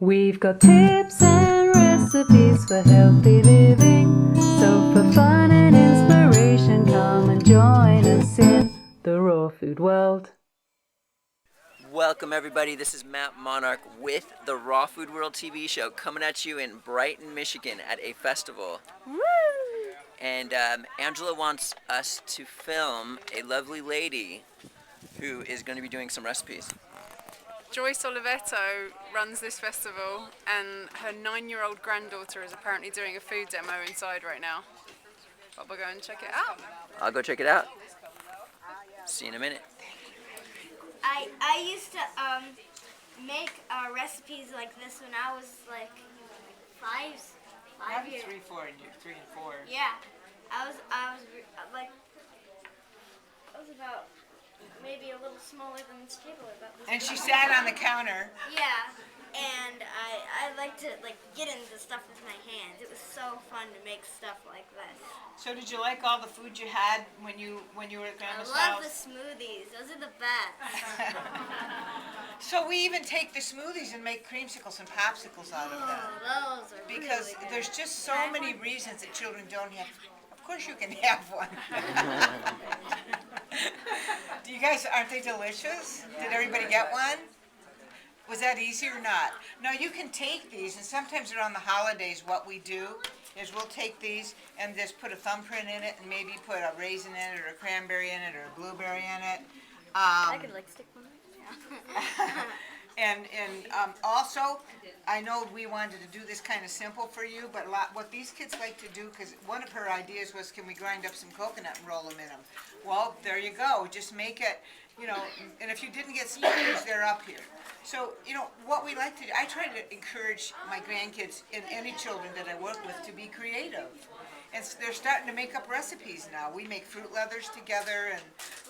We've got tips and recipes for healthy living. So for fun and inspiration, come and join us in the raw food world. Welcome everybody, this is Matt Monarch with the Raw Food World TV show coming at you in Brighton, Michigan at a festival. Woo! And Angela wants us to film a lovely lady who is going to be doing some recipes. Joyce Olivetto runs this festival and her 9-year-old granddaughter is apparently doing a food demo inside right now. But we'll go and check it out. I'll go check it out. See you in a minute. I used to make recipes like this when I was like five years. 3 and 4. Yeah, I was about maybe a little smaller than this table. About this And she big. sat on the counter. Yeah, and I like to get into stuff with my hands. It was so fun to make stuff like this. So did you like all the food you had when you were at Grandma's I love the house? smoothies. Those are the best. So we even take the smoothies and make creamsicles and popsicles out of them. Oh, those are Because really good. there's just so many reasons that children don't have. Of course you can have one. Do you guys, aren't they delicious? Did everybody get one? Was that easy or not? Now you can take these, and sometimes around the holidays what we do is we'll take these and just put a thumbprint in it and maybe put a raisin in it or a cranberry in it or a blueberry in it. I could like stick one. Yeah. And also, I know we wanted to do this kind of simple for you, but what these kids like to do, because one of her ideas was, can we grind up some coconut and roll them in them? Well, there you go. Just make it, and if you didn't get speakers, they're up here. So, what we like to do, I try to encourage my grandkids and any children that I work with to be creative. And they're starting to make up recipes now. We make fruit leathers together, and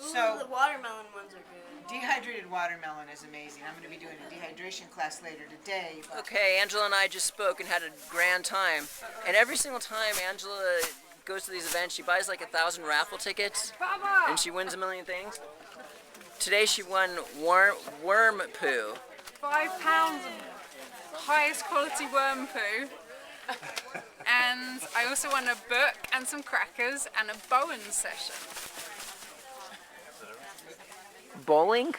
Ooh, the watermelon ones are good. dehydrated watermelon is amazing. I'm going to be doing a dehydration class later today. But Okay, Angela and I just spoke and had a grand time. And every single time Angela goes to these events, she buys like 1,000 raffle tickets and she wins a million things. Today she won worm poo. 5 pounds of highest quality worm poo. And I also won a book and some crackers and a Bowen session. Bowling?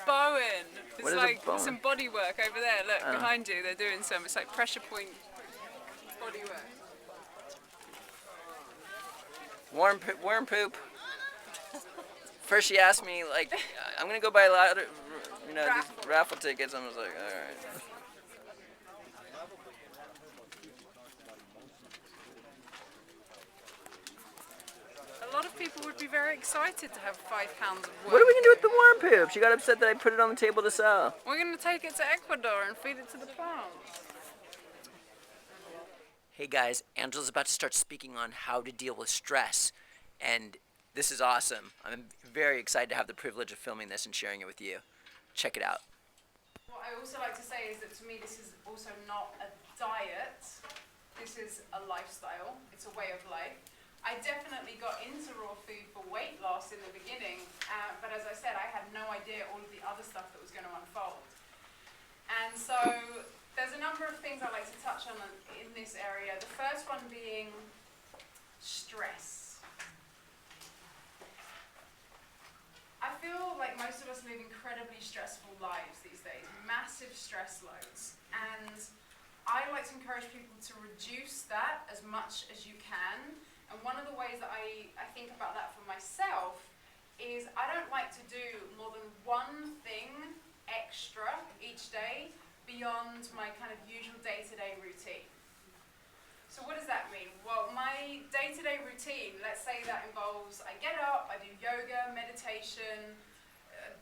Bowen. It's What is a like Bowen? some body work over there. Look, behind you, they're doing some. It's like pressure point body work. Worm poop. First she asked me, like, I'm going to go buy a lot of, these raffle tickets. I was like, all right. A lot of people would be very excited to have 5 pounds of worm. What are we going to do with the worm poop? She got upset that I put it on the table to sell. We're going to take it to Ecuador and feed it to the plants. Hey guys, Angela's about to start speaking on how to deal with stress, and this is awesome. I'm very excited to have the privilege of filming this and sharing it with you. Check it out. What I also like to say is that to me this is also not a diet. This is a lifestyle. It's a way of life. I definitely got into raw food for weight loss in the beginning, but as I said, I had no idea all of the other stuff that was going to unfold. And so there's a number of things I'd like to touch on in this area. The first one being stress. I feel like most of us live incredibly stressful lives these days, massive stress loads. And I like to encourage people to reduce that as much as you can. And one of the ways that I think about that for myself is I don't like to do more than one thing extra each day beyond my kind of usual day-to-day routine. So what does that mean? Well, my day-to-day routine, let's say that involves I get up, I do yoga, meditation,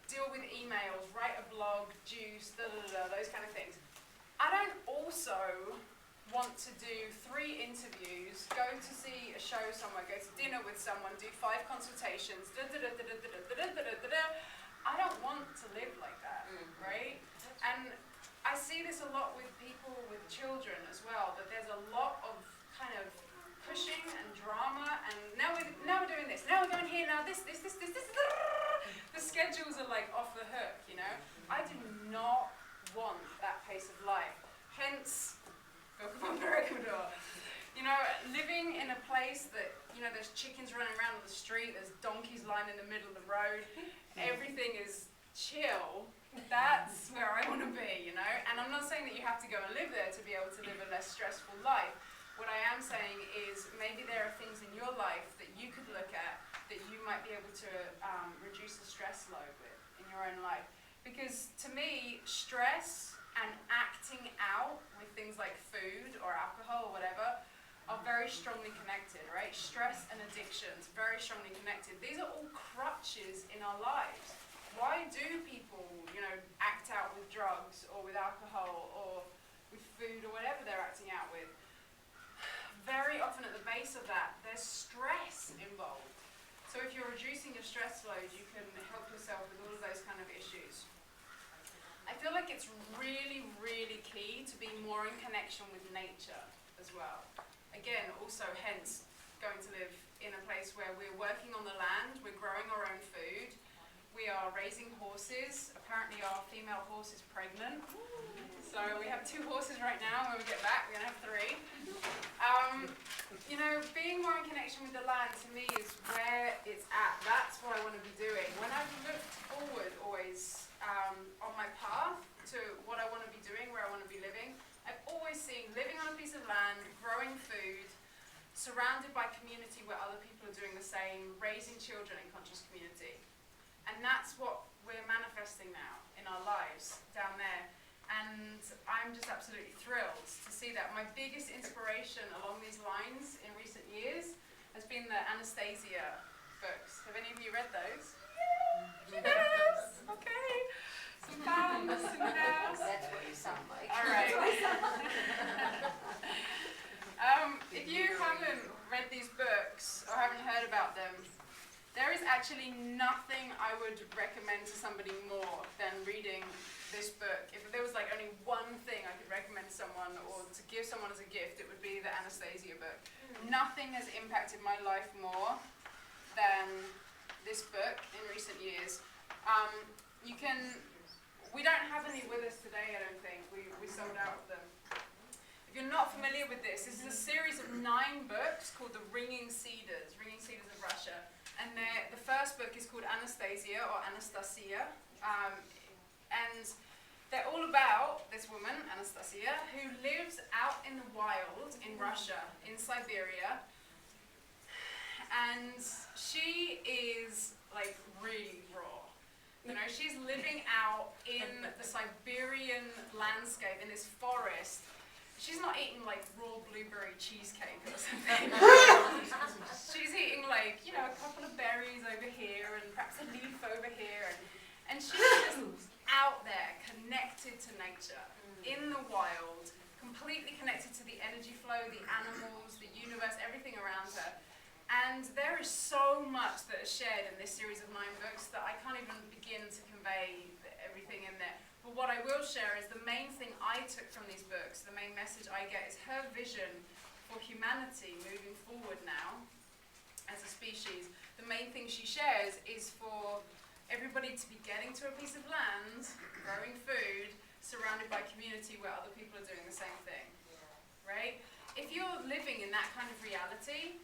deal with emails, write a blog, juice, those kind of things. I don't also want to do 3 interviews, go to see a show somewhere, go to dinner with someone, do 5 consultations, I don't want to live like that, right? And I see this a lot with people with children as well, that there's a lot of kind of pushing and drama, and now we're doing this, now we're going here, now this. The schedules are like off the hook, I do know, there's chickens running around on the street, there's donkeys lying in the middle of the road, everything is chill. That's where I want to be, you know? And I'm not saying that you have to go and live there to be able to live a less stressful life. What I am saying is maybe there are things in your life that you could look at that you might be able to reduce the stress load with in your own life. Because to me, stress and acting out with things like food or alcohol or whatever are very strongly connected, right? Stress and addictions, very strongly connected. These are all crutches in our lives. Why do people, you know, act out with drugs or with alcohol or with food or whatever they're acting out with? Very often at the base of that, there's stress involved. So if you're reducing your stress load, you can help yourself with all of those kind of issues. I feel like it's really, really key to be more in connection with nature as well. Again, also hence going to live in a place where we're working on the land, we're growing our own food, we are raising horses. Apparently our female horse is pregnant. So we have 2 horses right now. When we get back, we're going to have 3. You know, being more in connection with the land to me is where it's at. That's what I want to be doing. When I've looked forward always on my path to what I want to be doing, where I want to be living, I've always seen living on a piece of land, growing food, surrounded by community where other people are doing the same, raising children in conscious community. And that's what we're manifesting now in our lives down there. And I'm just absolutely thrilled to see that. My biggest inspiration along these lines in recent years has been the Anastasia books. Have any of you read those? Yes! Okay. Some fans in the house. That's what you sound like. All right. If you haven't read these books or haven't heard about them, there is actually nothing I would recommend to somebody more than reading this book. If there was like only one thing I could recommend someone or to give someone as a gift, it would be the Anastasia book. Nothing has impacted my life more than this book in recent years. We don't have any with us today, I don't think. We sold out of them. If you're not familiar with this is a series of 9 books called The Ringing Cedars of Russia. And the first book is called Anastasia or Anastasia. And they're all about this woman, Anastasia, who lives out in the wild in Russia, in Siberia. And she is like really raw. You know, she's living out in the Siberian landscape, in this forest. She's not eating like raw blueberry cheesecake or something. She's eating like, you know, a couple of berries over here and perhaps a leaf over here. And she's just out there, connected to nature, in the wild, completely connected to the energy flow, the animals, the universe, everything around her. And there is so much that is shared in this series of 9 books that I can't even begin to convey everything in there. But what I will share is the main thing I took from these books, the main message I get is her vision for humanity moving forward now as a species. The main thing she shares is for everybody to be getting to a piece of land, growing food, surrounded by community where other people are doing the same thing, right? If you're living in that kind of reality,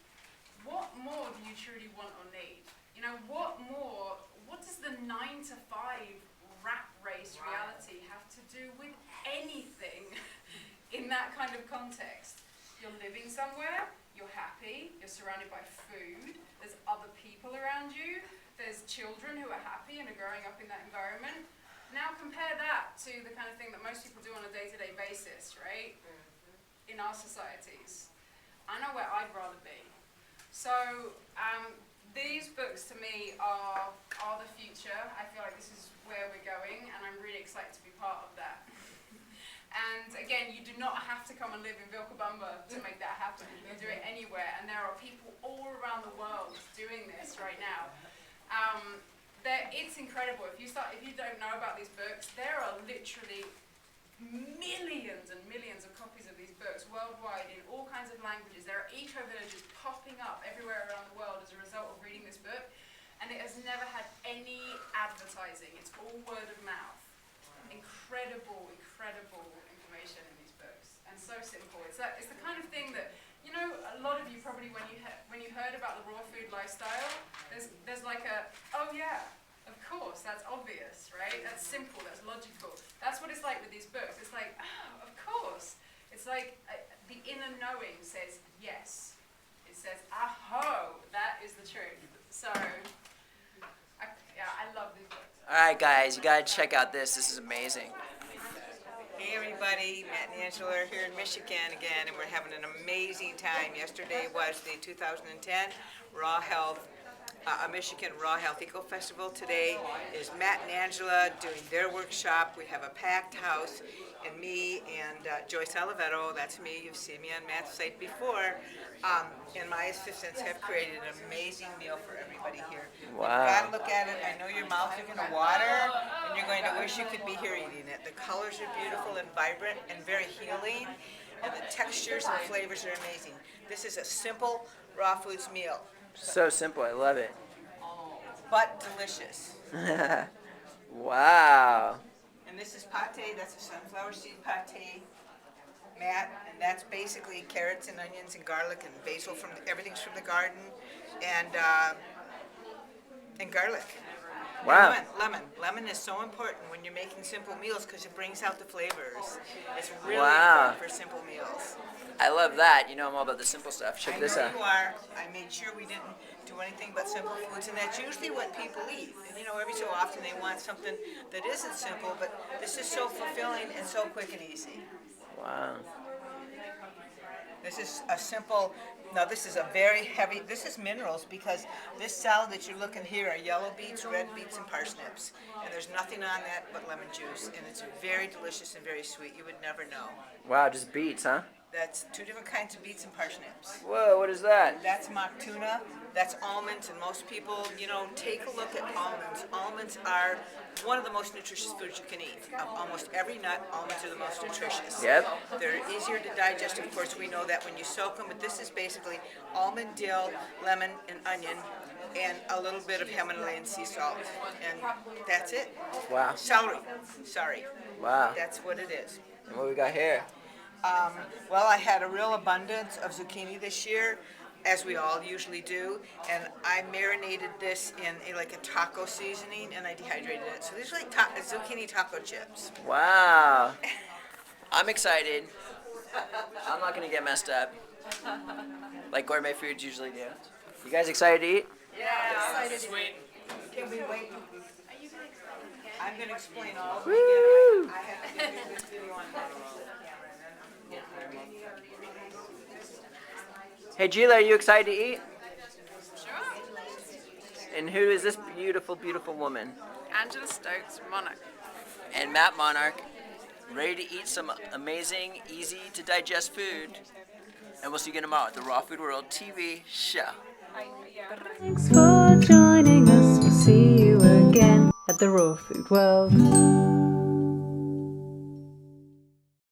what more do you truly want or need? You know, what does the 9 to 5 rat race reality have to do with anything in that kind of context? You're living somewhere, you're happy, you're surrounded by food, there's other people around you, there's children who are happy and are growing up in that environment. Now compare that to the kind of thing that most people do on a day-to-day basis, right? In our societies. I know where I'd rather be. So these books to me are the future. I feel like this is where we're going and I'm really excited to be part of that. And again, you do not have to come and live in Vilcabamba to make that happen. You can do it anywhere and there are people all around the world doing this right now. It's incredible. If you don't know about these books, there are literally millions and millions of copies of these books worldwide in all kinds of languages. There are eco-villages popping up everywhere around the world as a result of reading this book, and it has never had any advertising. It's all word of mouth. Incredible, incredible information in these books, and so simple. It's the kind of thing that, you know, a a lot of you probably when you heard about the raw food lifestyle, there's like a, oh yeah, of course, that's obvious, right? That's simple, that's logical. That's what it's like with these books. It's like, oh, of course. It's like the inner knowing says yes. It says, aho, that is the truth. So, I love these books. All right, guys, you gotta check out this. This is amazing. Hey everybody, Matt and Angela are here in Michigan again, and we're having an amazing time. Yesterday was the 2010 Raw Health, Michigan Raw Health Eco Festival. Today is Matt and Angela doing their workshop. We have a packed house, and me and Joyce Olivetto, that's me, you've seen me on Matt's site before, and my assistants have created an amazing meal for everybody here. Wow. You've got to look at it. I know your mouths are going to water, and you're going to wish you could be here eating it. The colors are beautiful and vibrant and very healing, and the textures and flavors are amazing. This is a simple raw foods meal, So simple. I love it. but delicious. Wow. And this is pate, that's a sunflower seed pate, Matt, and that's basically carrots and onions and garlic and basil everything's from the garden, and garlic. Wow. And lemon is so important when you're making simple meals because it brings out the flavors. It's really Wow. important for simple meals. I love that. You know I'm all about the simple stuff. Check this I out. know you are. I made sure we didn't do anything but simple foods, and that's usually what people eat. And you know, every so often they want something that isn't simple, but this is so fulfilling and so quick and easy. Wow. This is a simple, now this is a very heavy, this is minerals because this salad that you're looking here are yellow beets, red beets, and parsnips. And there's nothing on that but lemon juice, and it's very delicious and very sweet. You would never know. Wow, just beets, huh? That's 2 different kinds of beets and parsnips. Whoa, what is that? That's mock tuna, that's almonds, and most people, you know, take a look at almonds. Almonds are one of the most nutritious foods you can eat. Of almost every nut, almonds are the most nutritious. Yep. They're easier to digest, of course, we know that when you soak them, but this is basically almond, dill, lemon, and onion, and a little bit of Himalayan sea salt. And that's it. Wow. Celery, sorry. Wow. That's what it is. And what we got here? Well, I had a real abundance of zucchini this year, as we all usually do, and I marinated this in like a taco seasoning, and I dehydrated it. So these are like zucchini taco chips. Wow. I'm excited. I'm not gonna get messed up, like gourmet foods usually do. You guys excited to eat? Yeah. Sweet. Can we wait? I'm gonna explain all of Woo! it again. I have to do this video on camera. Hey, Gila, are you excited to eat? Sure. And who is this beautiful, beautiful woman? Angela Stokes, Monarch. And Matt Monarch, ready to eat some amazing, easy to digest food. And we'll see you again tomorrow at the Raw Food World TV show. Thanks for joining us. We'll see you again at the Raw Food World.